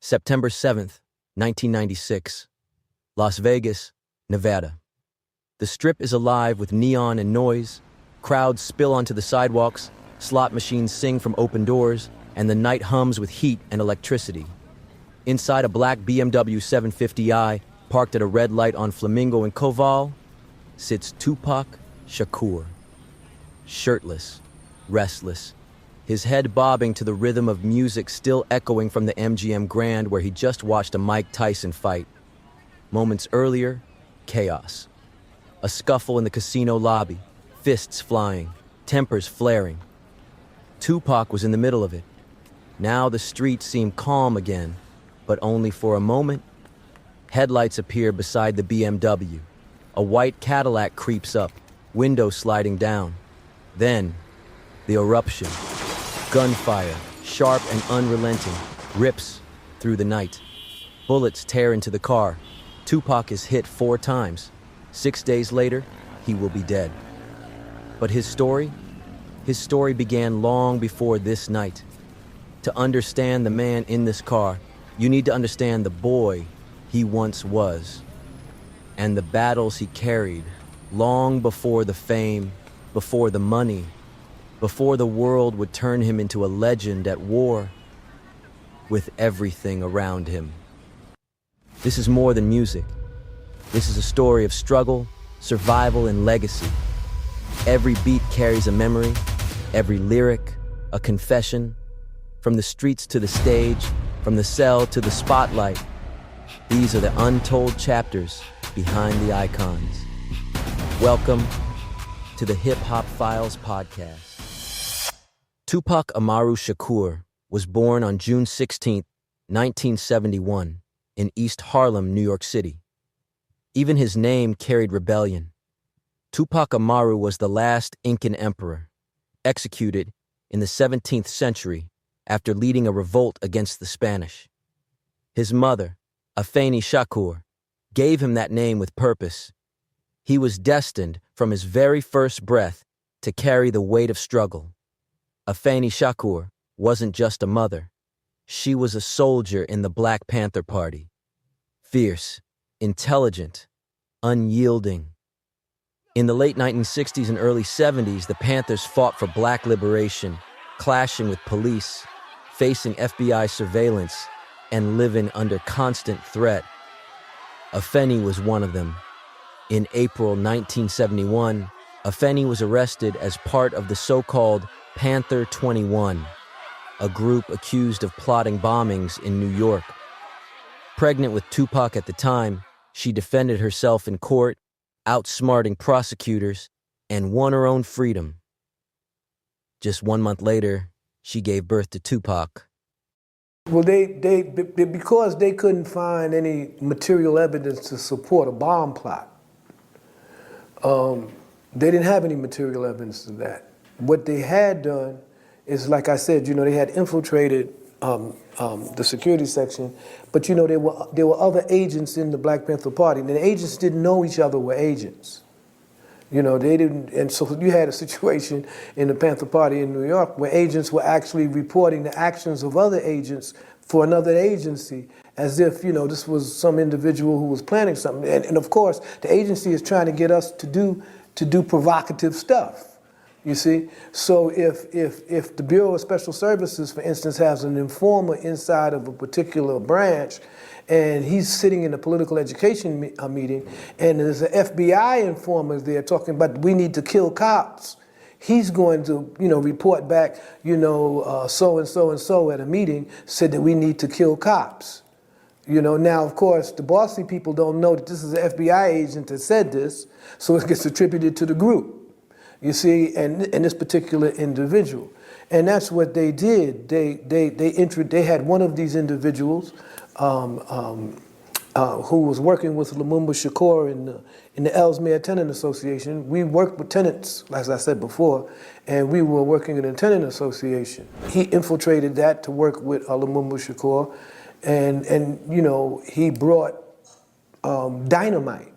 September 7th, 1996. Las Vegas, Nevada. The Strip is alive with neon and noise. Crowds spill onto the sidewalks, slot machines sing from open doors, and the night hums with heat and electricity. Inside a black BMW 750i, parked at a red light on Flamingo and Koval, sits Tupac Shakur. Shirtless, restless, his head bobbing to the rhythm of music still echoing from the MGM Grand where he just watched a Mike Tyson fight. Moments earlier, chaos. A scuffle in the casino lobby, fists flying, tempers flaring. Tupac was in the middle of it. Now the streets seem calm again, but only for a moment. Headlights appear beside the BMW. A white Cadillac creeps up, window sliding down. Then, the eruption. Gunfire, sharp and unrelenting, rips through the night. Bullets tear into the car. Tupac is hit 4 times. 6 days later, he will be dead. But his story began long before this night. To understand the man in this car, you need to understand the boy he once was, and the battles he carried long before the fame, before the money, before the world would turn him into a legend at war with everything around him. This is more than music. This is a story of struggle, survival, and legacy. Every beat carries a memory, every lyric, a confession. From the streets to the stage, from the cell to the spotlight, these are the untold chapters behind the icons. Welcome to the Hip Hop Files podcast. Tupac Amaru Shakur was born on June 16, 1971, in East Harlem, New York City. Even his name carried rebellion. Tupac Amaru was the last Incan emperor, executed in the 17th century after leading a revolt against the Spanish. His mother, Afeni Shakur, gave him that name with purpose. He was destined from his very first breath to carry the weight of struggle. Afeni Shakur wasn't just a mother. She was a soldier in the Black Panther Party. Fierce, intelligent, unyielding. In the late 1960s and early 70s, the Panthers fought for black liberation, clashing with police, facing FBI surveillance, and living under constant threat. Afeni was one of them. In April 1971, Afeni was arrested as part of the so-called Panther 21, a group accused of plotting bombings in New York. Pregnant with Tupac at the time, she defended herself in court, outsmarting prosecutors, and won her own freedom. Just 1 month later, she gave birth to Tupac. Well, because they couldn't find any material evidence to support a bomb plot, they didn't have any material evidence of that. What they had done is, like I said, they had infiltrated the security section, but there were other agents in the Black Panther Party, and the agents didn't know each other were agents. They didn't, and so you had a situation in the Panther Party in New York where agents were actually reporting the actions of other agents for another agency as if, this was some individual who was planning something. And of course, the agency is trying to get us to do provocative stuff, you see? So if the Bureau of Special Services, for instance, has an informer inside of a particular branch, and he's sitting in a political education meeting, and there's an FBI informer there talking about we need to kill cops. He's going to, report back, so and so and so at a meeting said that we need to kill cops. Now, of course, the bossy people don't know that this is an FBI agent that said this, so it gets attributed to the group, you see, and this particular individual. And that's what they did. They had one of these individuals who was working with Lumumba Shakur in the Ellesmere Tenant Association. We worked with tenants, as I said before, and we were working in a tenant association. He infiltrated that to work with Lumumba Shakur, and he brought dynamite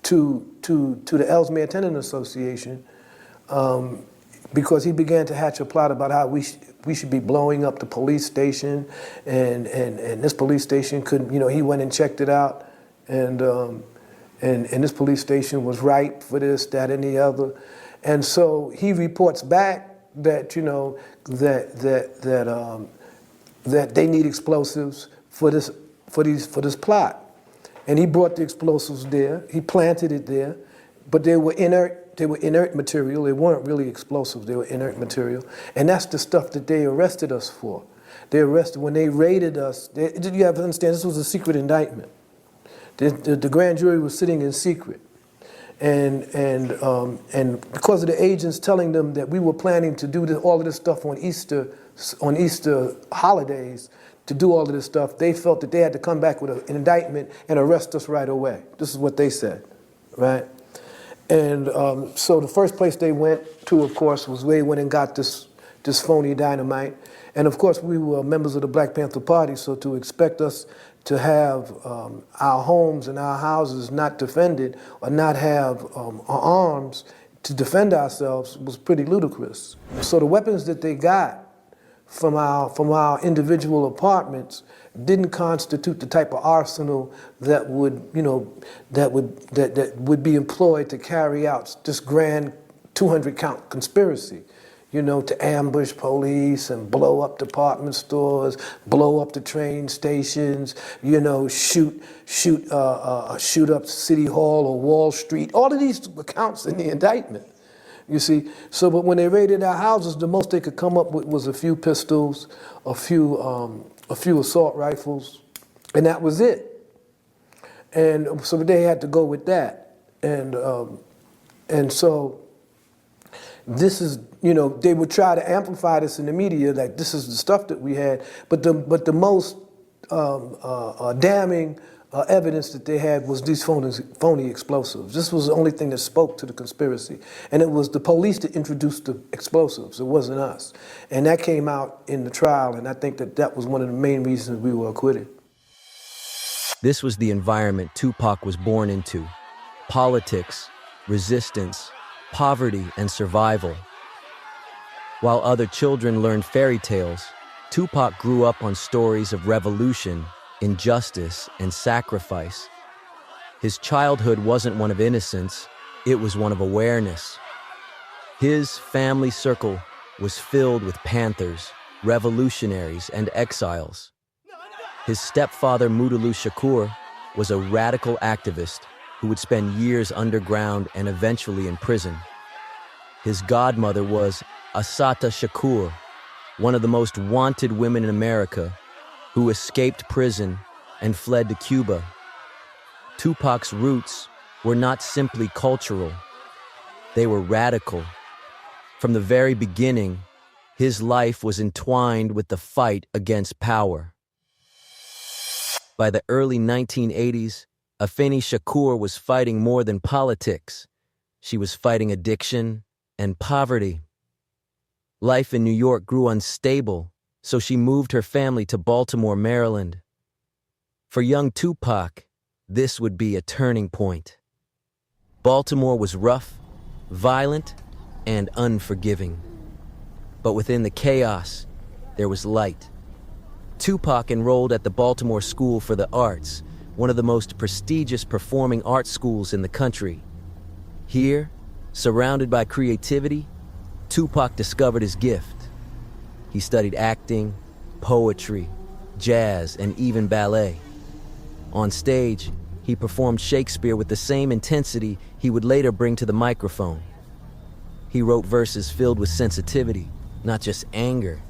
to the Ellesmere Tenant Association because he began to hatch a plot about how we should be blowing up the police station, and this police station couldn't, he went and checked it out, and this police station was right for this, that, and the other. And so he reports back that, that they need explosives for this plot. And he brought the explosives there, he planted it there, but they were inert material. They weren't really explosives, they were inert material. And that's the stuff that they arrested us for. When they raided us, you have to understand, this was a secret indictment. The grand jury was sitting in secret. And because of the agents telling them that we were planning to do all of this stuff on Easter holidays, to do all of this stuff, they felt that they had to come back with an indictment and arrest us right away. This is what they said, right? And so the first place they went to, of course, was they went and got this phony dynamite. And of course, we were members of the Black Panther Party, so to expect us to have our homes and our houses not defended or not have arms to defend ourselves was pretty ludicrous. So the weapons that they got from our individual apartments didn't constitute the type of arsenal that would be employed to carry out this grand 200-count conspiracy. To ambush police and blow up department stores, blow up the train stations, shoot up City Hall or Wall Street. All of these accounts in the indictment, you see. So, but when they raided our houses, the most they could come up with was a few pistols, a few assault rifles, and that was it. And so they had to go with that, and so. This is, they would try to amplify this in the media, like this is the stuff that we had, but the most damning evidence that they had was these phony explosives. This was the only thing that spoke to the conspiracy. And it was the police that introduced the explosives, it wasn't us. And that came out in the trial, and I think that was one of the main reasons we were acquitted. This was the environment Tupac was born into: politics, resistance, poverty, and survival. While other children learned fairy tales, Tupac grew up on stories of revolution, injustice, and sacrifice. His childhood wasn't one of innocence, it was one of awareness. His family circle was filled with Panthers, revolutionaries, and exiles. His stepfather, Tupac Shakur, was a radical activist who would spend years underground and eventually in prison. His godmother was Assata Shakur, one of the most wanted women in America, who escaped prison and fled to Cuba. Tupac's roots were not simply cultural, they were radical. From the very beginning, his life was entwined with the fight against power. By the early 1980s, Afeni Shakur was fighting more than politics. She was fighting addiction and poverty. Life in New York grew unstable, so she moved her family to Baltimore, Maryland. For young Tupac, this would be a turning point. Baltimore was rough, violent, and unforgiving. But within the chaos, there was light. Tupac enrolled at the Baltimore School for the Arts, one of the most prestigious performing arts schools in the country. Here, surrounded by creativity, Tupac discovered his gift. He studied acting, poetry, jazz, and even ballet. On stage, he performed Shakespeare with the same intensity he would later bring to the microphone. He wrote verses filled with sensitivity, not just anger.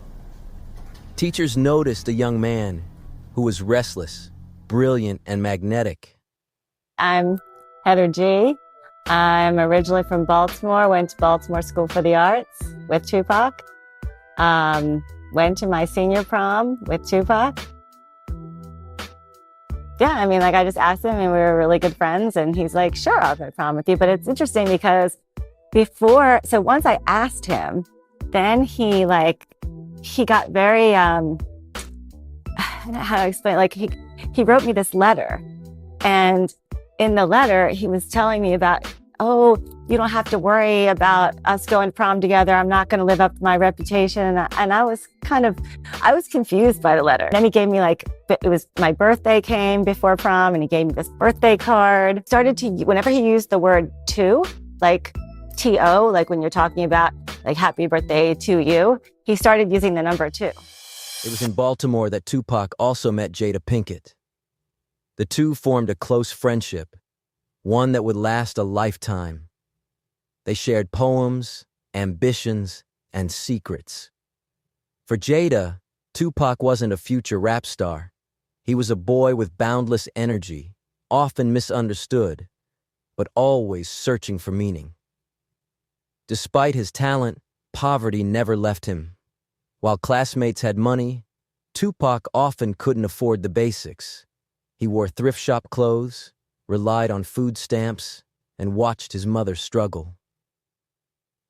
Teachers noticed a young man who was restless, brilliant, and magnetic. I'm Heather G. I'm originally from Baltimore, went to Baltimore School for the Arts with Tupac. Went to my senior prom with Tupac. Yeah, I just asked him and we were really good friends and he's like, sure, I'll go to prom with you. But it's interesting because once I asked him, then he got very, I don't know how to explain, he wrote me this letter. And in the letter, he was telling me about oh, you don't have to worry about us going prom together. I'm not going to live up to my reputation. And I was I was confused by the letter. Then he gave me like, it was my birthday came before prom and he gave me this birthday card. Started to, whenever he used the word to, like T-O, like when you're talking about like happy birthday to you, he started using the number 2. It was in Baltimore that Tupac also met Jada Pinkett. The two formed a close friendship, one that would last a lifetime. They shared poems, ambitions, and secrets. For Jada, Tupac wasn't a future rap star. He was a boy with boundless energy, often misunderstood, but always searching for meaning. Despite his talent, poverty never left him. While classmates had money, Tupac often couldn't afford the basics. He wore thrift shop clothes, relied on food stamps, and watched his mother struggle.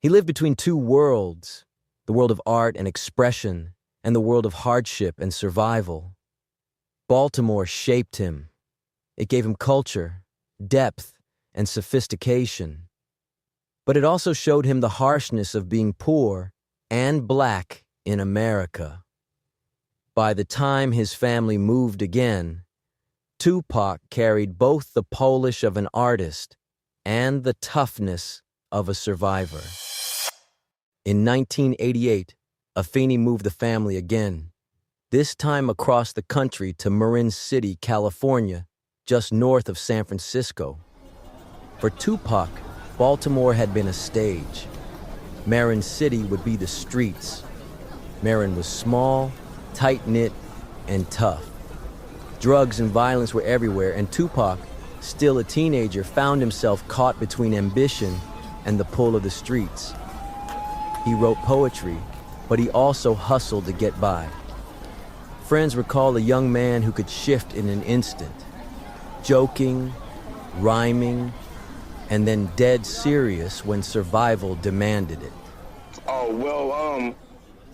He lived between two worlds, the world of art and expression, and the world of hardship and survival. Baltimore shaped him. It gave him culture, depth, and sophistication. But it also showed him the harshness of being poor and black in America. By the time his family moved again, Tupac carried both the polish of an artist and the toughness of a survivor. In 1988, Afeni moved the family again, this time across the country to Marin City, California, just north of San Francisco. For Tupac, Baltimore had been a stage. Marin City would be the streets. Marin was small, tight-knit, and tough. Drugs and violence were everywhere, and Tupac, still a teenager, found himself caught between ambition and the pull of the streets. He wrote poetry, but he also hustled to get by. Friends recall a young man who could shift in an instant, joking, rhyming, and then dead serious when survival demanded it. Oh, well,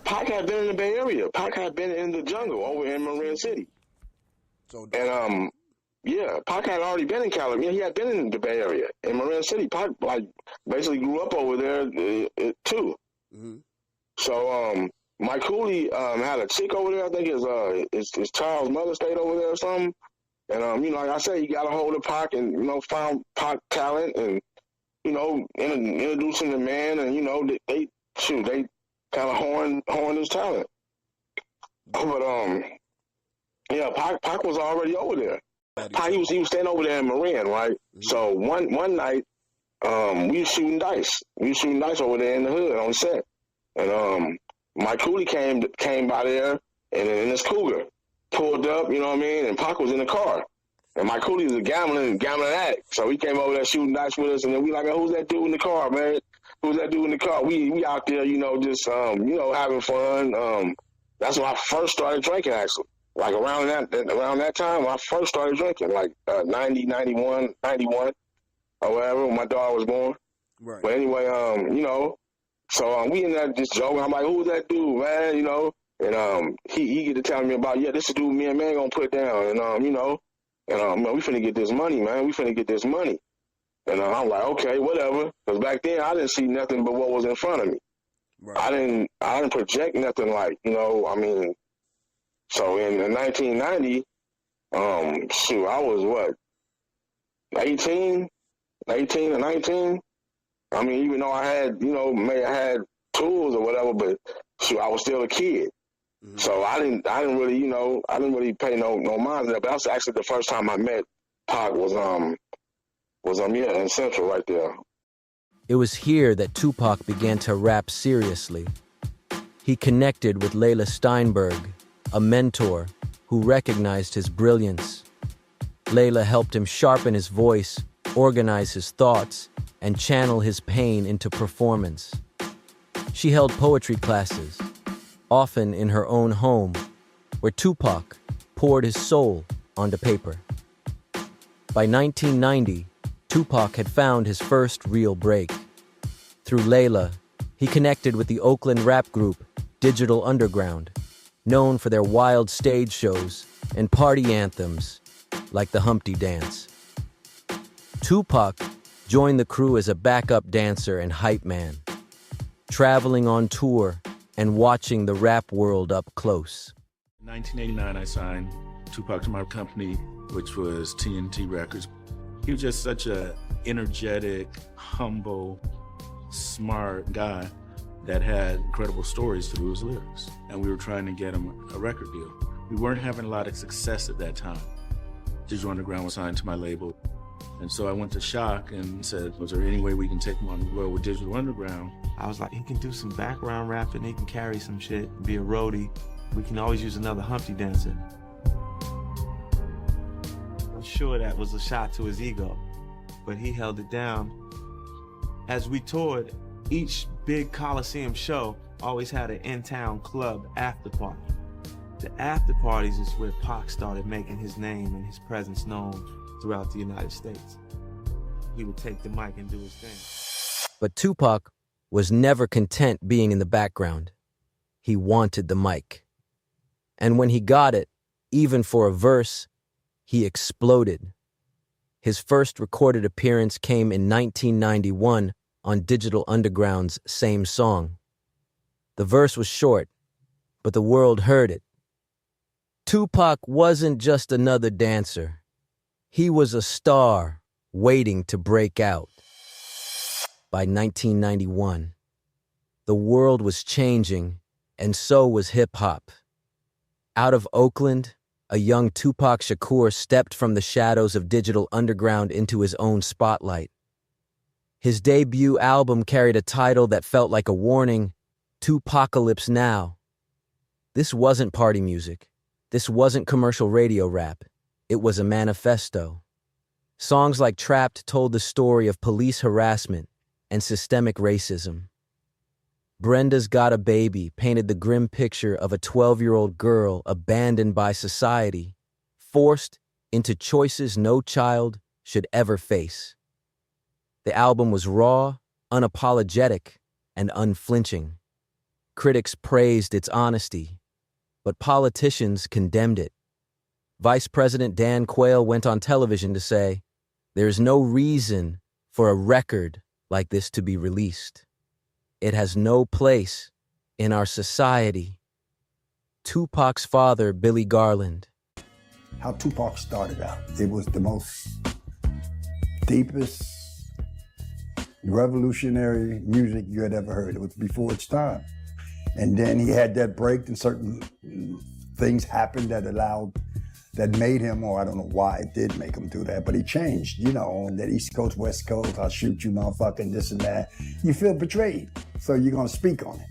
Pac had been in the Bay Area. Pac had been in the jungle over in Marin City. And, yeah, Pac had already been in California. He had been in the Bay Area, in Marin City. Pac, like, basically grew up over there, too. Mm-hmm. So, Mike Cooley had a chick over there. I think his child's mother stayed over there or something. And, you know, like I said, he got a hold of Pac and, you know, found Pac talent and, you know, introduced him to man. And, you know, they kind of horned his talent. But, yeah, Pac was already over there. Pac, he was staying over there in Marin, right? Mm-hmm. So one night, we was shooting dice. We was shooting dice over there in the hood on set. And Mike Cooley came by there and in his Cougar, pulled up, you know what I mean? And Pac was in the car. And Mike Cooley was a gambling addict. So he came over there shooting dice with us, and then we like, who's that dude in the car, man? Who's that dude in the car? We out there, you know, just you know, having fun. That's when I first started drinking, actually. Like around that time, I first started drinking, like 90, 91, or whatever, when my daughter was born. Right. But anyway, you know, so we ended up just joking. I'm like, who's that dude, man? You know, and he get to tell me about, yeah, this is the dude me and man gonna put down, and you know, and man, we finna get this money, man. We finna get this money. And I'm like, okay, whatever. Because back then I didn't see nothing but what was in front of me. Right. I didn't project nothing, like, you know, I mean. So in 1990, shoot, I was what, 18 or 19? I mean, even though I had, you know, may have had tools or whatever, but shoot, I was still a kid. Mm-hmm. So I didn't really, you know, I didn't really pay no mind to that. But that was actually the first time I met Pac was yeah, in Central right there. It was here that Tupac began to rap seriously. He connected with Layla Steinberg, a mentor who recognized his brilliance. Layla helped him sharpen his voice, organize his thoughts, and channel his pain into performance. She held poetry classes, often in her own home, where Tupac poured his soul onto paper. By 1990, Tupac had found his first real break. Through Layla, he connected with the Oakland rap group Digital Underground, known for their wild stage shows and party anthems like the Humpty Dance. Tupac joined the crew as a backup dancer and hype man, traveling on tour and watching the rap world up close. In 1989, I signed Tupac to my company, which was TNT Records. He was just such a energetic, humble, smart guy that had incredible stories through his lyrics. And we were trying to get him a record deal. We weren't having a lot of success at that time. Digital Underground was signed to my label. And so I went to Shock and said, was there any way we can take him on the road with Digital Underground? I was like, he can do some background rapping, he can carry some shit, be a roadie. We can always use another Humpty dancer. I'm sure that was a shot to his ego, but he held it down. As we toured, each big Coliseum show always had an in-town club after party. The after parties is where Pac started making his name and his presence known throughout the United States. He would take the mic and do his thing. But Tupac was never content being in the background. He wanted the mic. And when he got it, even for a verse, he exploded. His first recorded appearance came in 1991 on Digital Underground's Same Song. The verse was short, but the world heard it. Tupac wasn't just another dancer. He was a star waiting to break out. By 1991, the world was changing, and so was hip-hop. Out of Oakland, a young Tupac Shakur stepped from the shadows of Digital Underground into his own spotlight. His debut album carried a title that felt like a warning, Tupacalypse Now. This wasn't party music. This wasn't commercial radio rap. It was a manifesto. Songs like Trapped told the story of police harassment and systemic racism. Brenda's Got a Baby painted the grim picture of a 12-year-old girl abandoned by society, forced into choices no child should ever face. The album was raw, unapologetic, and unflinching. Critics praised its honesty, but politicians condemned it. Vice President Dan Quayle went on television to say, "There's no reason for a record like this to be released. It has no place in our society." Tupac's father, Billy Garland. How Tupac started out, it was the most deepest, revolutionary music you had ever heard. It was before its time. And then he had that break and certain things happened that made him, or I don't know why it did make him do that, but he changed, on that East Coast, West Coast, I'll shoot you motherfucking this and that. You feel betrayed, so you're gonna speak on it.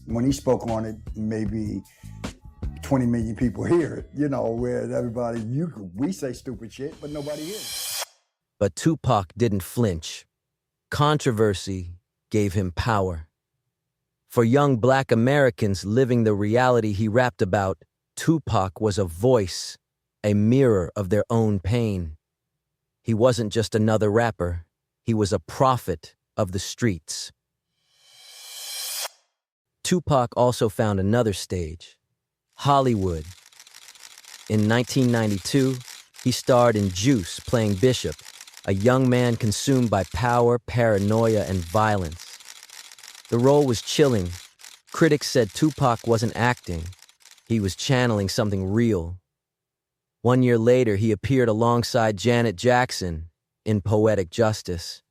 When he spoke on it, maybe 20 million people hear it, where everybody, we say stupid shit, but nobody hears it. But Tupac didn't flinch. Controversy gave him power. For young Black Americans living the reality he rapped about, Tupac was a voice, a mirror of their own pain. He wasn't just another rapper. He was a prophet of the streets. Tupac also found another stage, Hollywood. In 1992, he starred in Juice, playing Bishop, a young man consumed by power, paranoia, and violence. The role was chilling. Critics said Tupac wasn't acting. He was channeling something real. 1 year later, he appeared alongside Janet Jackson in Poetic Justice.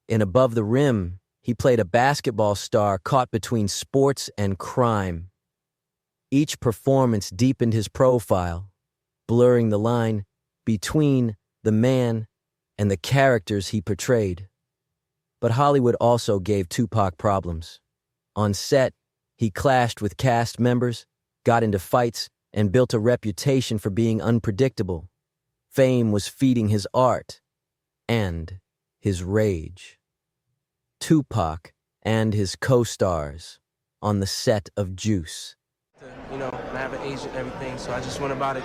In Above the Rim, he played a basketball star caught between sports and crime. Each performance deepened his profile, blurring the line between the man and the characters he portrayed. But Hollywood also gave Tupac problems. On set, he clashed with cast members, got into fights, and built a reputation for being unpredictable. Fame was feeding his art and his rage. Tupac and his co-stars on the set of Juice. I have an agent and everything, so I just went about it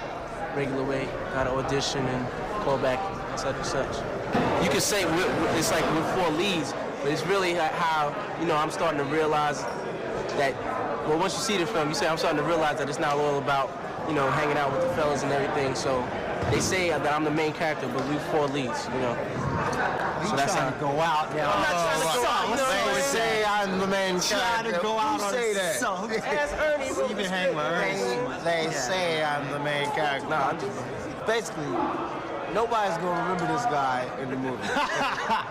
regular way, got an audition and call back, such and such. You could say it's like we're four leads, but it's really how, I'm starting to realize that, once you see the film, I'm starting to realize that it's not all about you know, hanging out with the fellas and everything. So they say that I'm the main character, but we 4 leads, you know. So that's trying to go out now. I'm not trying to go out. You know, They say I'm the main character. to go out Who on say that? So, ask Ernie. you been hanging with Ernie. They say I'm the main character. Nah, I'm just... Basically, nobody's gonna remember this guy in the movie.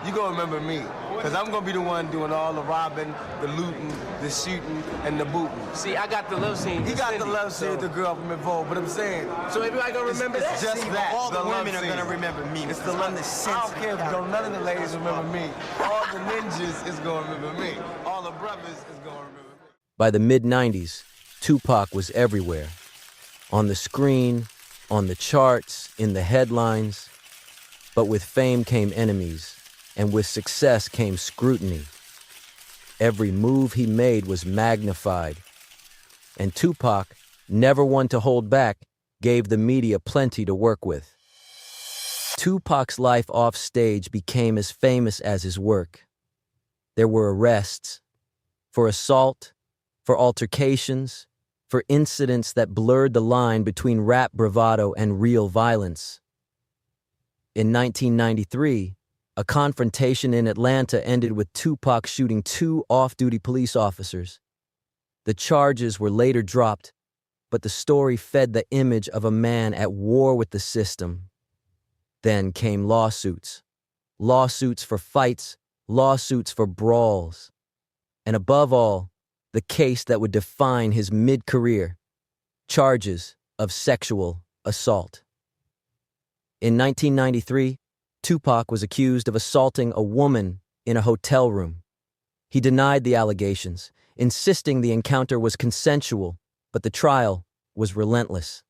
You gonna remember me. Because I'm gonna be the one doing all the robbing, the looting, the shooting, and the booting. See, I got the love scene. He with got Cindy, the love scene with the girl from Involved, but I'm saying, So everybody gonna remember that? it's just that. All the love women are scene. gonna remember me. It's because the I'm love. the I don't care if none of the ladies remember me. All the ninjas is gonna remember me. All the brothers is gonna remember me. By the mid-90s, Tupac was everywhere. On the screen, on the charts, in the headlines. But with fame came enemies, and with success came scrutiny. Every move he made was magnified. And Tupac, never one to hold back, gave the media plenty to work with. Tupac's life off stage became as famous as his work. There were arrests for assault, for altercations, for incidents that blurred the line between rap bravado and real violence. In 1993, a confrontation in Atlanta ended with Tupac shooting 2 off-duty police officers. The charges were later dropped, but the story fed the image of a man at war with the system. Then came lawsuits. Lawsuits for fights, lawsuits for brawls. And above all, the case that would define his mid-career, charges of sexual assault. In 1993, Tupac was accused of assaulting a woman in a hotel room. He denied the allegations, insisting the encounter was consensual, but the trial was relentless.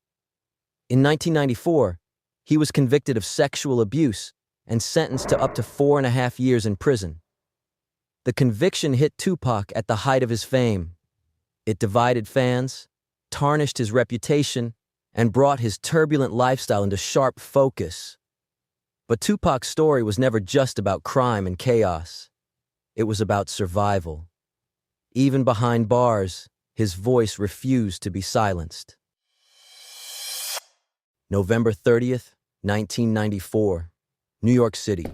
In 1994, he was convicted of sexual abuse and sentenced to up to 4.5 years in prison. The conviction hit Tupac at the height of his fame. It divided fans, tarnished his reputation, and brought his turbulent lifestyle into sharp focus. But Tupac's story was never just about crime and chaos. It was about survival. Even behind bars, his voice refused to be silenced. November 30th, 1994, New York City.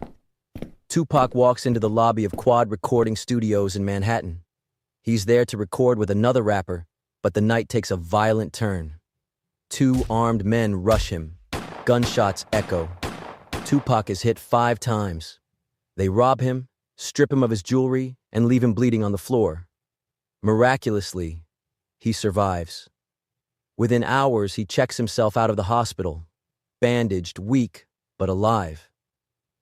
Tupac walks into the lobby of Quad Recording Studios in Manhattan. He's there to record with another rapper, but the night takes a violent turn. 2 armed men rush him. Gunshots echo. Tupac is hit 5 times. They rob him, strip him of his jewelry, and leave him bleeding on the floor. Miraculously, he survives. Within hours, he checks himself out of the hospital, bandaged, weak, but alive.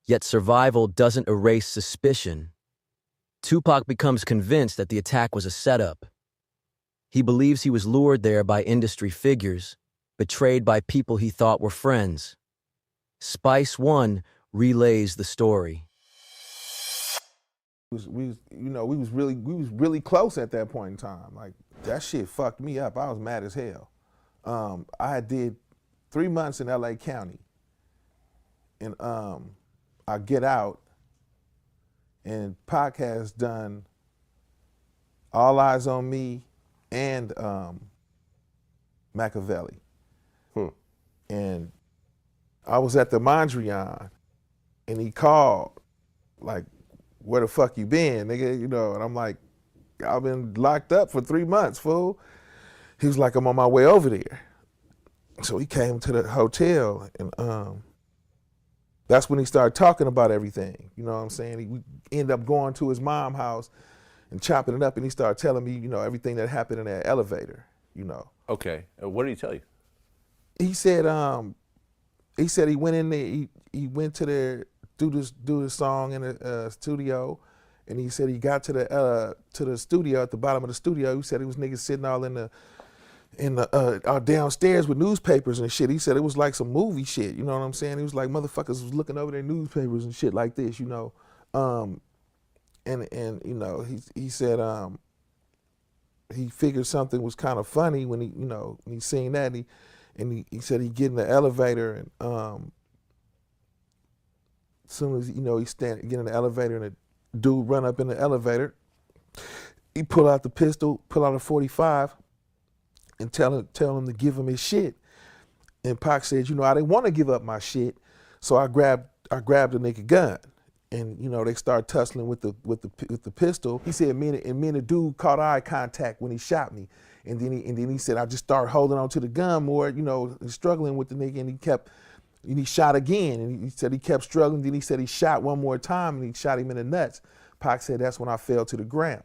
Yet survival doesn't erase suspicion. Tupac becomes convinced that the attack was a setup. He believes he was lured there by industry figures, betrayed by people he thought were friends. Spice One relays the story. We was really close at that point in time. Like, that shit fucked me up. I was mad as hell. I did 3 months in LA County. And I get out, and Pac has done All Eyes on Me and Machiavelli. And I was at the Mondrian, and he called, like, where the fuck you been, nigga? You know, and I'm like, I've been locked up for 3 months, fool. He was like, I'm on my way over there. So he came to the hotel, and that's when he started talking about everything. You know what I'm saying? We ended up going to his mom's house and chopping it up, and he started telling me, you know, everything that happened in that elevator, you know. Okay, what did he tell you? He said he went in there, he went to there, do this song in the studio, and he said he got to the studio, at the bottom of the studio. He said it was niggas sitting all in the downstairs with newspapers and shit. He said it was like some movie shit, you know what I'm saying? He was like, motherfuckers was looking over their newspapers and shit like this, you know. And you know, he said he figured something was kind of funny when when he seen that, and he said he get in the elevator, and as soon as he get in the elevator, and a dude run up in the elevator, he pull out the pistol, pull out a .45, and tell him to give him his shit. And Pac said, you know, I didn't want to give up my shit, so I grabbed the nigga gun, and you know they started tussling with the pistol. He said, me and the dude caught eye contact when he shot me, and then he said I just started holding on to the gun more, you know, struggling with the nigga, and he shot again, and he said he kept struggling. Then he said he shot one more time, and he shot him in the nuts. Pac said that's when I fell to the ground.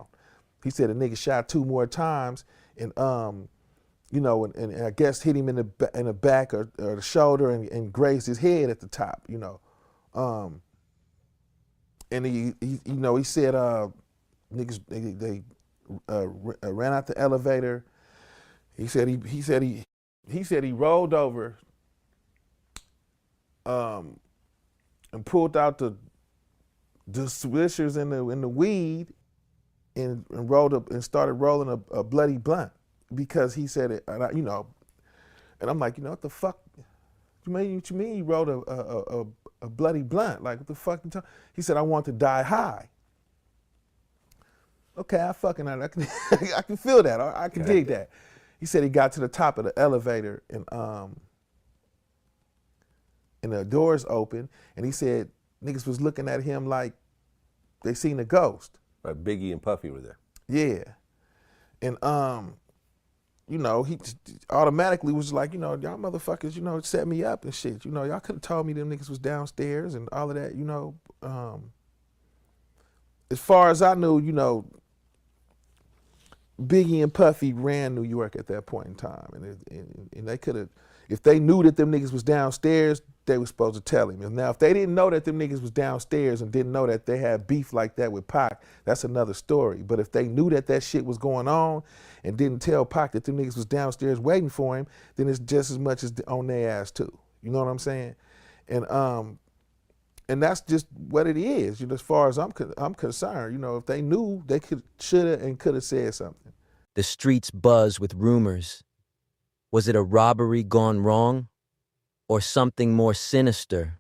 He said the nigga shot 2 more times, and you know, and I guess hit him in the back or the shoulder and grazed his head at the top, you know. And he you know, he said niggas they ran out the elevator. He said he rolled over and pulled out the swishers in the weed and rolled up and started rolling a bloody blunt because he said it, and you know, and I'm like, you know, what the fuck? What you mean you rolled a bloody blunt? Like, what the fuck you talking? He said, I want to die high. Okay, I can I can feel that. I can dig that. He said he got to the top of the elevator and the doors open, and he said niggas was looking at him like they seen a ghost. Right, Biggie and Puffy were there. Yeah, and you know, he automatically was like, you know, y'all motherfuckers, you know, set me up and shit. You know, y'all could have told me them niggas was downstairs and all of that, you know. As far as I knew, you know, Biggie and Puffy ran New York at that point in time. And they could have, if they knew that them niggas was downstairs, they were supposed to tell him. And now, if they didn't know that them niggas was downstairs and didn't know that they had beef like that with Pac, that's another story. But if they knew that that shit was going on and didn't tell Pac that them niggas was downstairs waiting for him, then it's just as much as on their ass too. You know what I'm saying? And that's just what it is. You know, as far as I'm concerned, you know, if they knew, they should have and could have said something. The streets buzz with rumors. Was it a robbery gone wrong? Or something more sinister?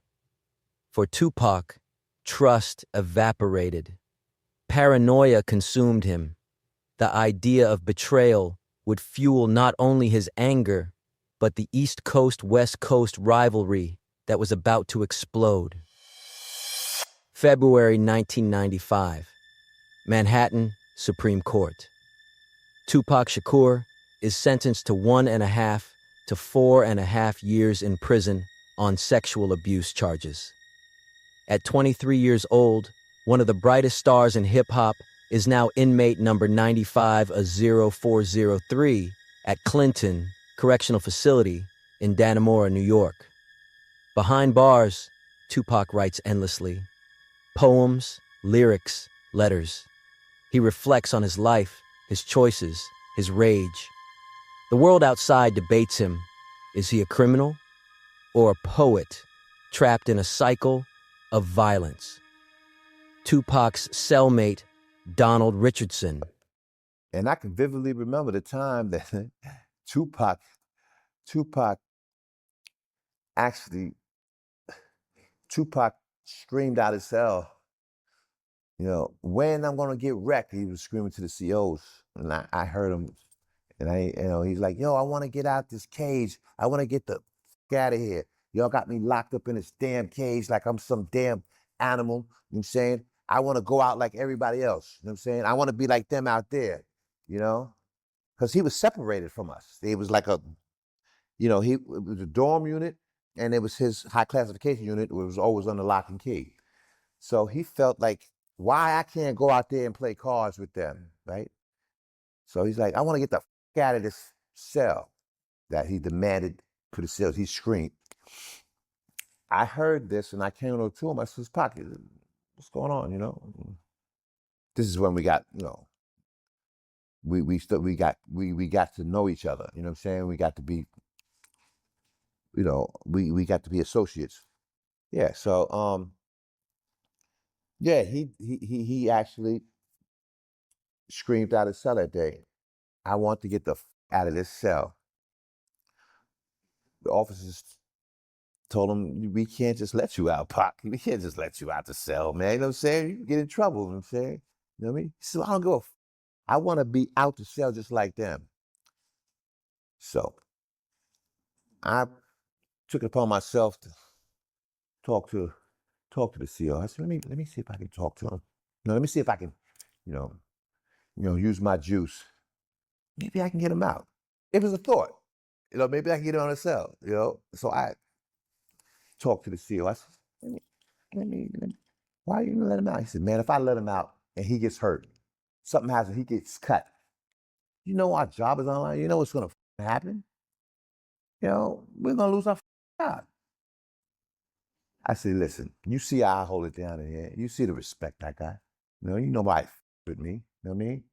For Tupac, trust evaporated. Paranoia consumed him. The idea of betrayal would fuel not only his anger, but the East Coast-West Coast rivalry that was about to explode. February 1995, Manhattan Supreme Court. Tupac Shakur is sentenced to 1.5 to 4.5 years in prison on sexual abuse charges. At 23 years old, one of the brightest stars in hip-hop is now inmate number 950403 at Clinton Correctional Facility in Dannemora, New York. Behind bars, Tupac writes endlessly. Poems, lyrics, letters. He reflects on his life, his choices, his rage. The world outside debates him. Is he a criminal or a poet trapped in a cycle of violence? Tupac's cellmate, Donald Richardson. And I can vividly remember the time that Tupac screamed out his cell, you know, when I'm gonna get wrecked. He was screaming to the COs, and I heard him, and you know, he's like, yo, I want to get out this cage. I want to get the f out of here. Y'all got me locked up in this damn cage like I'm some damn animal. You know what I'm saying? I want to go out like everybody else. You know what I'm saying? I want to be like them out there, you know? Because he was separated from us. It was like you know, it was a dorm unit, and it was his high classification unit. It was always under lock and key. So he felt like, why I can't go out there and play cards with them, right? So he's like, I want to get the f out of this cell that he demanded for the cells. He screamed. I heard this, and I came over to him. I said, Pac, what's going on, you know? This is when we got, you know, we got to know each other, you know what I'm saying? We got to be, you know, we got to be associates. Yeah, so yeah, he actually screamed out of cell that day, I want to get the f out of this cell. The officers told him, we can't just let you out, Pac. We can't just let you out the cell, man. You know what I'm saying? You get in trouble, you know what I'm saying? You know what I mean? He said, I don't go. I want to be out the cell just like them. So I took it upon myself to talk to the CEO. I said, let me see if I can talk to him. Let me see if I can, use my juice. Maybe I can get him out. It was a thought. Maybe I can get him on a cell. So I talked to the CEO. I said, let me, why are you gonna let him out? He said, man, if I let him out and he gets hurt, something happens, he gets cut. Our job is online. You know what's gonna happen? We're gonna lose our job. I said, listen, you see how I hold it down in here. You see the respect I got. You nobody with me. You know what I mean?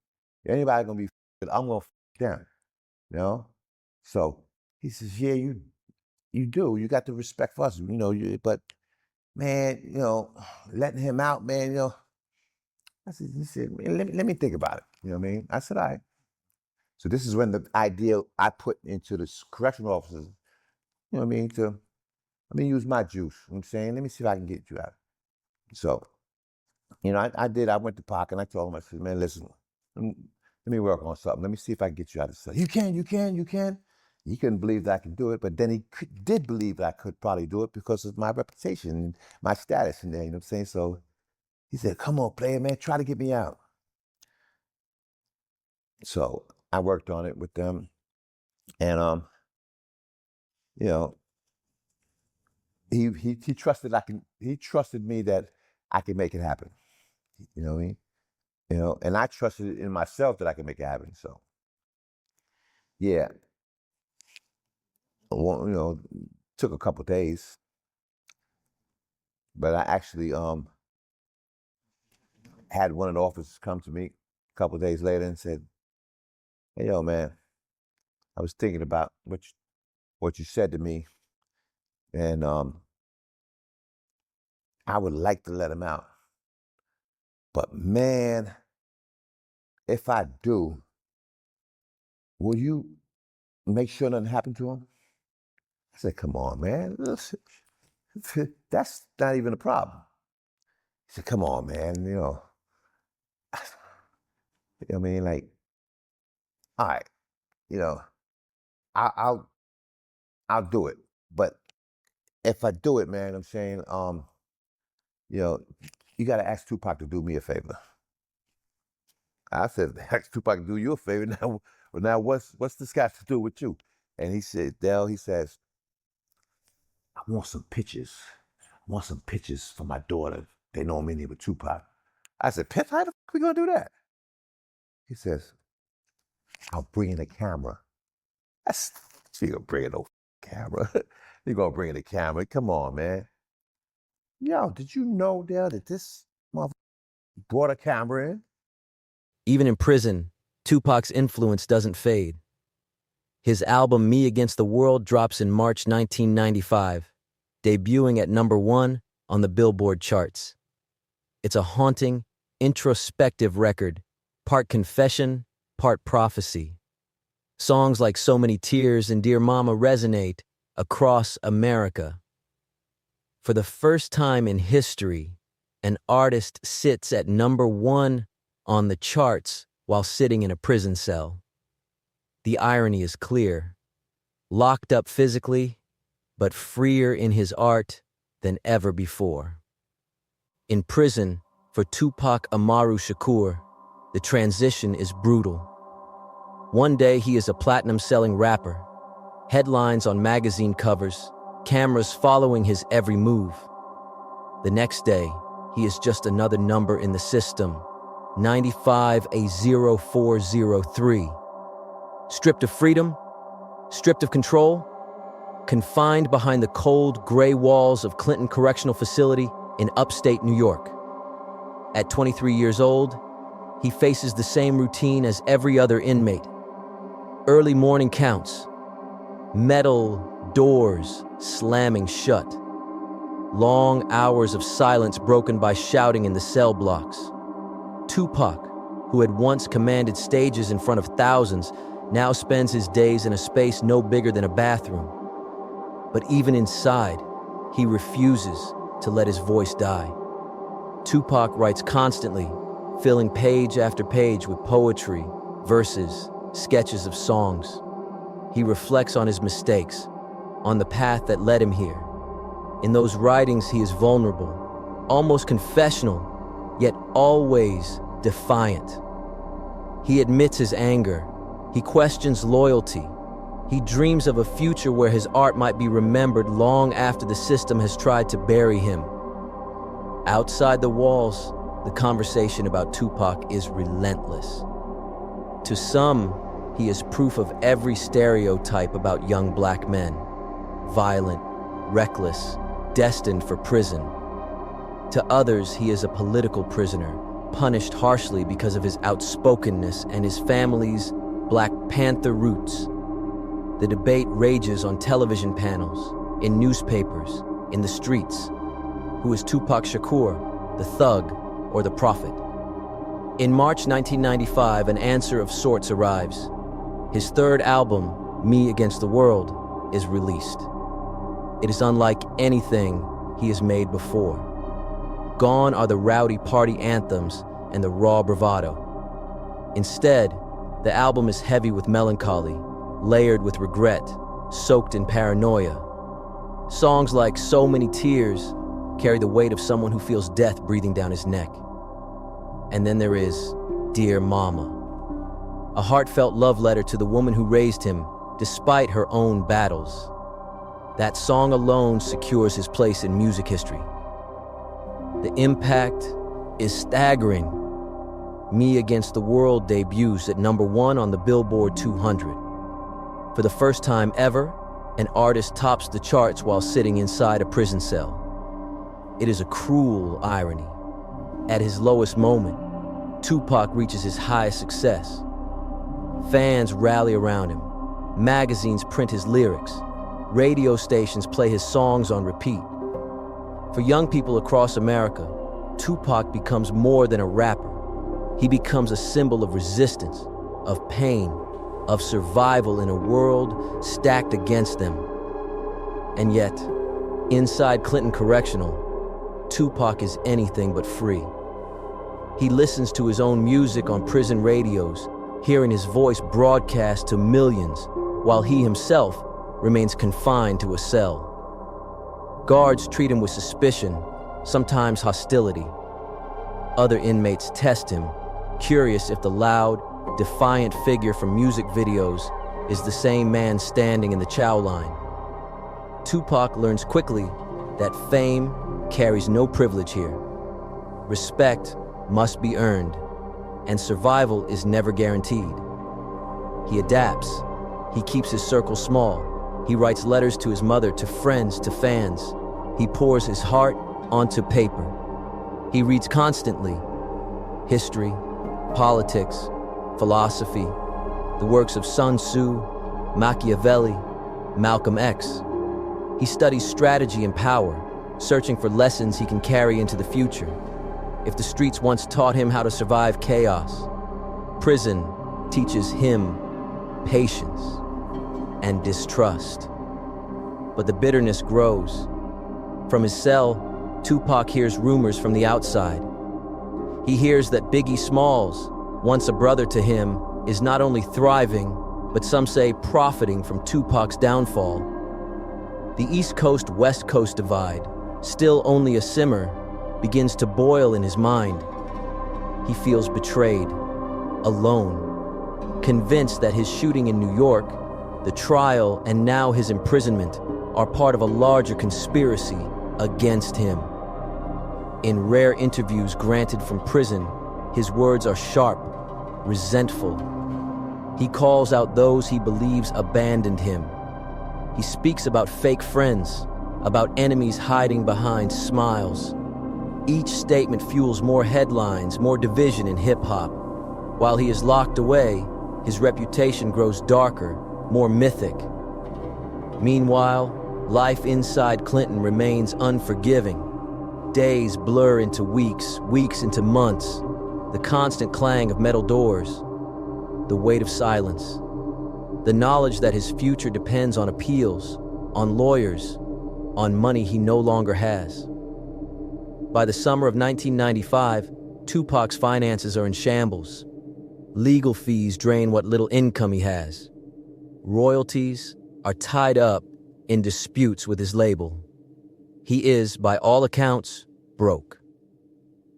Anybody gonna be with, I'm gonna down. So he says, yeah, you do. You got the respect for us. But man, letting him out, man, he said, let me think about it. You know what I mean? I said, all right. So this is when the idea I put into the correctional officers, you know what I mean, let me use my juice. You know what I'm saying? Let me see if I can get you out. So, I did. I went to Pac and I told him, I said, man, listen, let me work on something. Let me see if I can get you out of cell. You can. He couldn't believe that I could do it, but then he did believe that I could probably do it because of my reputation and my status in there, you know what I'm saying? So he said, come on, player, man, try to get me out. So I worked on it with them and, he trusted he trusted me that I could make it happen. You know what I mean? And I trusted in myself that I could make it happen. So, yeah. Took a couple days, but I actually had one of the officers come to me a couple days later and said, hey, yo, man, I was thinking about what you said to me, and I would like to let him out. But man, if I do, will you make sure nothing happened to him? I said, come on, man. That's not even a problem. He said, come on, man, I mean, like, all right, I'll do it. But if I do it, man, I'm saying, you got to ask Tupac to do me a favor. I said, ask Tupac to do you a favor. Now what's this got to do with you? And he said, Del, he says, I want some pictures. I want some pictures for my daughter. They know me with Tupac. I said, Pip, how the fuck we gonna do that? He says, I'll bring in a camera. You gonna bring in no camera. You gonna bring in a camera. Come on, man. Yo, did you know, Dale, that this motherfucker brought a camera in? Even in prison, Tupac's influence doesn't fade. His album Me Against the World drops in March 1995, debuting at #1 on the Billboard charts. It's a haunting, introspective record, part confession, part prophecy. Songs like So Many Tears and Dear Mama resonate across America. For the first time in history, an artist sits at #1 on the charts while sitting in a prison cell. The irony is clear. Locked up physically, but freer in his art than ever before. In prison, for Tupac Amaru Shakur, the transition is brutal. One day he is a platinum-selling rapper, headlines on magazine covers, cameras following his every move. The next day, he is just another number in the system, 95A0403. Stripped of freedom, stripped of control, confined behind the cold, gray walls of Clinton Correctional Facility in upstate New York. At 23 years old, he faces the same routine as every other inmate. Early morning counts, metal doors slamming shut, long hours of silence broken by shouting in the cell blocks. Tupac, who had once commanded stages in front of thousands, now spends his days in a space no bigger than a bathroom. But even inside, he refuses to let his voice die. Tupac writes constantly, filling page after page with poetry, verses, sketches of songs. He reflects on his mistakes, on the path that led him here. In those writings, he is vulnerable, almost confessional, yet always defiant. He admits his anger. He questions loyalty. He dreams of a future where his art might be remembered long after the system has tried to bury him. Outside the walls, the conversation about Tupac is relentless. To some, he is proof of every stereotype about young black men: violent, reckless, destined for prison. To others, he is a political prisoner, punished harshly because of his outspokenness and his family's Black Panther roots. The debate rages on television panels, in newspapers, in the streets. Who is Tupac Shakur, the thug or the prophet? In March 1995, an answer of sorts arrives. His third album, Me Against the World, is released. It is unlike anything he has made before. Gone are the rowdy party anthems and the raw bravado. Instead, the album is heavy with melancholy, layered with regret, soaked in paranoia. Songs like So Many Tears carry the weight of someone who feels death breathing down his neck. And then there is Dear Mama, a heartfelt love letter to the woman who raised him despite her own battles. That song alone secures his place in music history. The impact is staggering. Me Against the World debuts at #1 on the Billboard 200. For the first time ever, an artist tops the charts while sitting inside a prison cell. It is a cruel irony. At his lowest moment, Tupac reaches his highest success. Fans rally around him. Magazines print his lyrics. Radio stations play his songs on repeat. For young people across America, Tupac becomes more than a rapper. He becomes a symbol of resistance, of pain, of survival in a world stacked against them. And yet, inside Clinton Correctional, Tupac is anything but free. He listens to his own music on prison radios, hearing his voice broadcast to millions, while he himself remains confined to a cell. Guards treat him with suspicion, sometimes hostility. Other inmates test him, curious if the loud, defiant figure from music videos is the same man standing in the chow line. Tupac learns quickly that fame carries no privilege here. Respect must be earned, and survival is never guaranteed. He adapts. He keeps his circle small. He writes letters to his mother, to friends, to fans. He pours his heart onto paper. He reads constantly: history, politics, philosophy, the works of Sun Tzu, Machiavelli, Malcolm X. He studies strategy and power, searching for lessons he can carry into the future. If the streets once taught him how to survive chaos, prison teaches him patience and distrust. But the bitterness grows. From his cell, Tupac hears rumors from the outside. He hears that Biggie Smalls, once a brother to him, is not only thriving, but some say profiting from Tupac's downfall. The East Coast-West Coast divide, still only a simmer, begins to boil in his mind. He feels betrayed, alone, convinced that his shooting in New York, the trial, and now his imprisonment are part of a larger conspiracy against him. In rare interviews granted from prison, his words are sharp, resentful. He calls out those he believes abandoned him. He speaks about fake friends, about enemies hiding behind smiles. Each statement fuels more headlines, more division in hip-hop. While he is locked away, his reputation grows darker, more mythic. Meanwhile, life inside Clinton remains unforgiving. Days blur into weeks, weeks into months. The constant clang of metal doors. The weight of silence. The knowledge that his future depends on appeals, on lawyers, on money he no longer has. By the summer of 1995, Tupac's finances are in shambles. Legal fees drain what little income he has. Royalties are tied up in disputes with his label. He is, by all accounts, broke.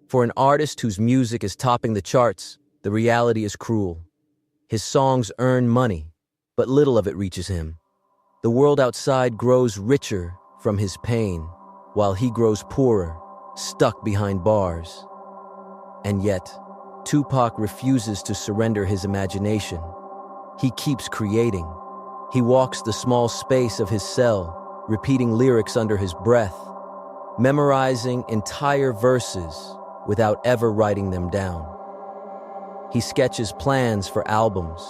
For an artist whose music is topping the charts, the reality is cruel. His songs earn money, but little of it reaches him. The world outside grows richer from his pain, while he grows poorer, stuck behind bars. And yet, Tupac refuses to surrender his imagination. He keeps creating. He walks the small space of his cell, repeating lyrics under his breath, memorizing entire verses without ever writing them down. He sketches plans for albums,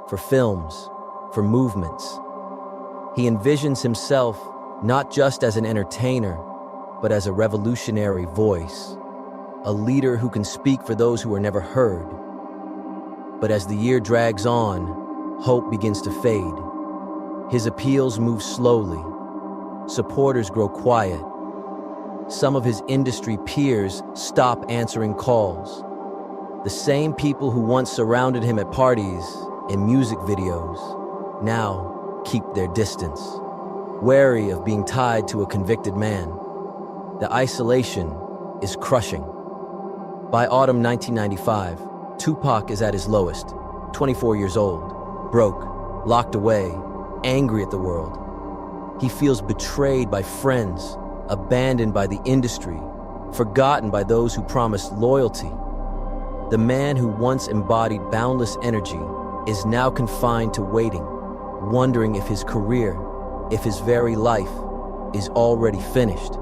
for films, for movements. He envisions himself not just as an entertainer, but as a revolutionary voice, a leader who can speak for those who are never heard. But as the year drags on, hope begins to fade. His appeals move slowly. Supporters grow quiet. Some of his industry peers stop answering calls. The same people who once surrounded him at parties and music videos now keep their distance, wary of being tied to a convicted man. The isolation is crushing. By autumn 1995, Tupac is at his lowest, 24 years old, broke, locked away, angry at the world. He feels betrayed by friends, abandoned by the industry, forgotten by those who promised loyalty. The man who once embodied boundless energy is now confined to waiting, wondering if his career, if his very life, is already finished.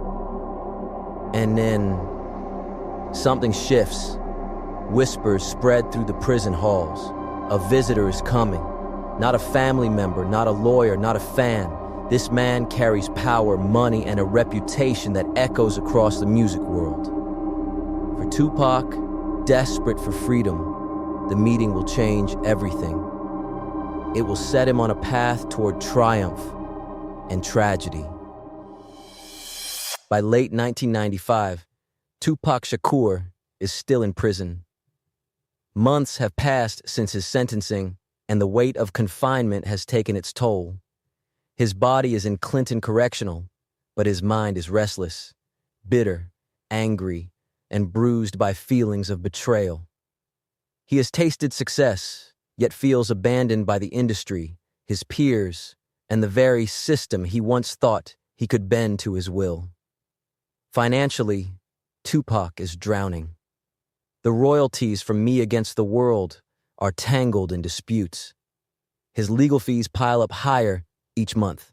And then something shifts. Whispers spread through the prison halls. A visitor is coming. Not a family member, not a lawyer, not a fan. This man carries power, money, and a reputation that echoes across the music world. For Tupac, desperate for freedom, the meeting will change everything. It will set him on a path toward triumph and tragedy. By late 1995, Tupac Shakur is still in prison. Months have passed since his sentencing, and the weight of confinement has taken its toll. His body is in Clinton Correctional, but his mind is restless, bitter, angry, and bruised by feelings of betrayal. He has tasted success, yet feels abandoned by the industry, his peers, and the very system he once thought he could bend to his will. Financially, Tupac is drowning. The royalties from Me Against the World are tangled in disputes. His legal fees pile up higher each month.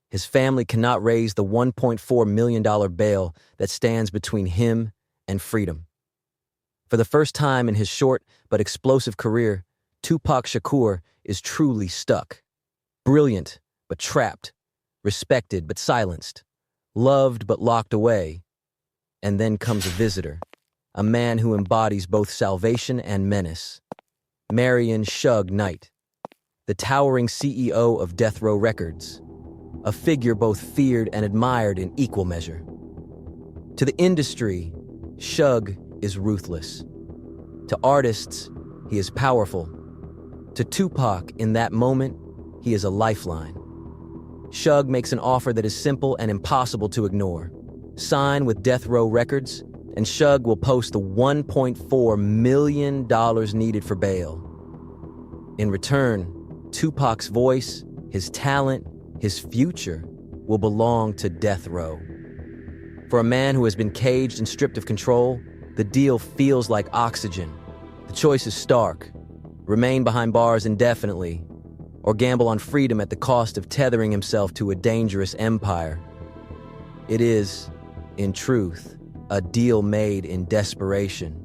His family cannot raise the $1.4 million bail that stands between him and freedom. For the first time in his short but explosive career, Tupac Shakur is truly stuck. Brilliant but trapped, respected but silenced, loved but locked away. And then comes a visitor, a man who embodies both salvation and menace. Marion Suge Knight, the towering CEO of Death Row Records, a figure both feared and admired in equal measure. To the industry, Suge is ruthless. To artists, he is powerful. To Tupac, in that moment, he is a lifeline. Suge makes an offer that is simple and impossible to ignore. Sign with Death Row Records, and Suge will post the $1.4 million needed for bail. In return, Tupac's voice, his talent, his future will belong to Death Row. For a man who has been caged and stripped of control, the deal feels like oxygen. The choice is stark: remain behind bars indefinitely, or gamble on freedom at the cost of tethering himself to a dangerous empire. It is, in truth, a deal made in desperation.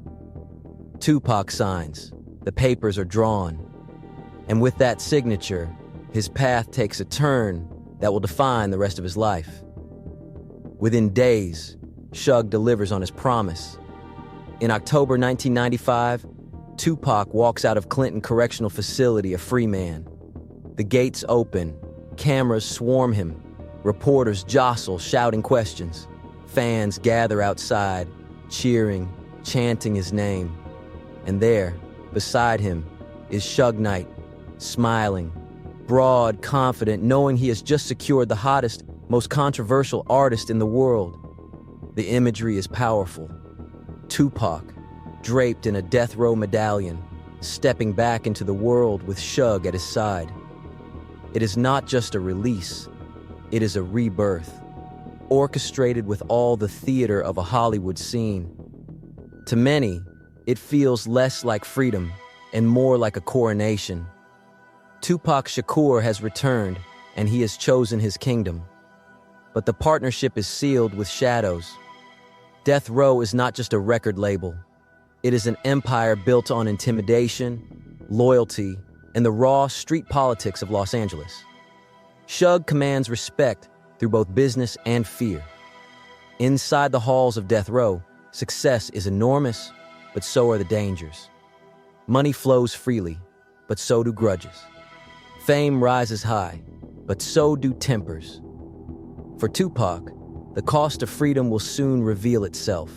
Tupac signs. The papers are drawn. And with that signature, his path takes a turn that will define the rest of his life. Within days, Suge delivers on his promise. In October 1995, Tupac walks out of Clinton Correctional Facility a free man. The gates open, cameras swarm him, reporters jostle, shouting questions. Fans gather outside, cheering, chanting his name. And there, beside him, is Suge Knight, smiling, broad, confident, knowing he has just secured the hottest, most controversial artist in the world. The imagery is powerful. Tupac, draped in a death row medallion, stepping back into the world with Shug at his side. It is not just a release, it is a rebirth, orchestrated with all the theater of a Hollywood scene. To many, it feels less like freedom and more like a coronation. Tupac Shakur has returned, and he has chosen his kingdom. But the partnership is sealed with shadows. Death Row is not just a record label. It is an empire built on intimidation, loyalty, and the raw street politics of Los Angeles. Shug commands respect through both business and fear. Inside the halls of Death Row, success is enormous, but so are the dangers. Money flows freely, but so do grudges. Fame rises high, but so do tempers. For Tupac, the cost of freedom will soon reveal itself.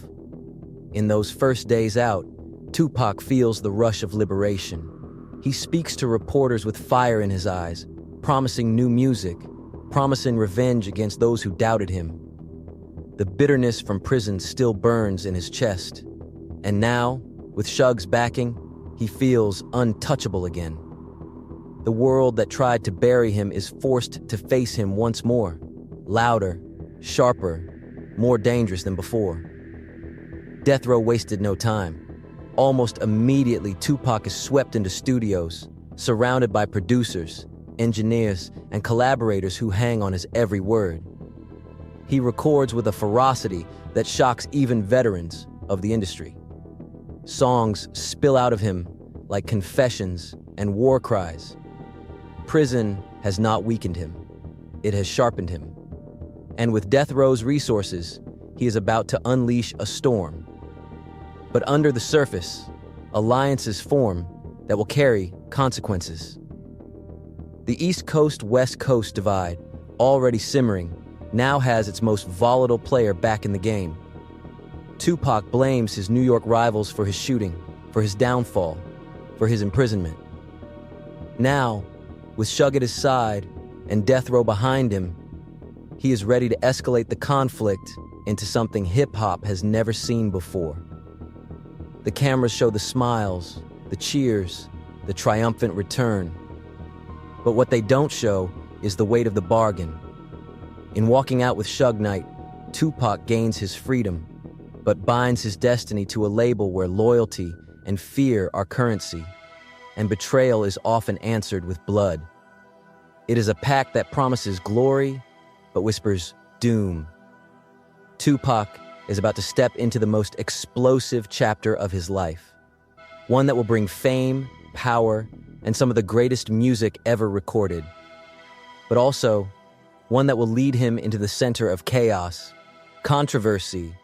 In those first days out, Tupac feels the rush of liberation. He speaks to reporters with fire in his eyes, promising new music, promising revenge against those who doubted him. The bitterness from prison still burns in his chest. And now, with Shug's backing, he feels untouchable again. The world that tried to bury him is forced to face him once more, louder, sharper, more dangerous than before. Death Row wasted no time. Almost immediately, Tupac is swept into studios, surrounded by producers, engineers, and collaborators who hang on his every word. He records with a ferocity that shocks even veterans of the industry. Songs spill out of him like confessions and war cries. Prison has not weakened him. It has sharpened him. And with Death Row's resources, he is about to unleash a storm. But under the surface, alliances form that will carry consequences. The East Coast-West Coast divide, already simmering, now has its most volatile player back in the game. Tupac blames his New York rivals for his shooting, for his downfall, for his imprisonment. Now, with Shug at his side and Death Row behind him, he is ready to escalate the conflict into something hip-hop has never seen before. The cameras show the smiles, the cheers, the triumphant return. But what they don't show is the weight of the bargain. In walking out with Shug Knight, Tupac gains his freedom, but binds his destiny to a label where loyalty and fear are currency, and betrayal is often answered with blood. It is a pact that promises glory, but whispers doom. Tupac is about to step into the most explosive chapter of his life, one that will bring fame, power, and some of the greatest music ever recorded, but also one that will lead him into the center of chaos, controversy,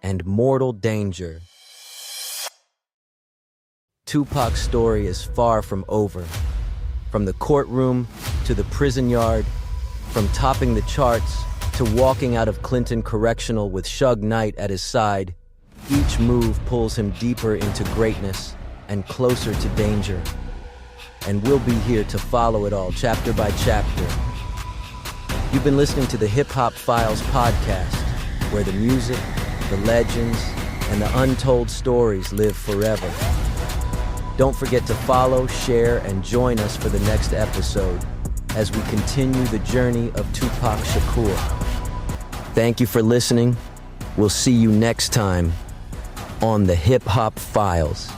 and mortal danger. Tupac's story is far from over. From the courtroom to the prison yard, from topping the charts to walking out of Clinton Correctional with Shug Knight at his side, each move pulls him deeper into greatness and closer to danger. And we'll be here to follow it all chapter by chapter. You've been listening to the Hip Hop Files podcast, where the music, the legends, and the untold stories live forever. Don't forget to follow, share, and join us for the next episode as we continue the journey of Tupac Shakur. Thank you for listening. We'll see you next time on the Hip Hop Files.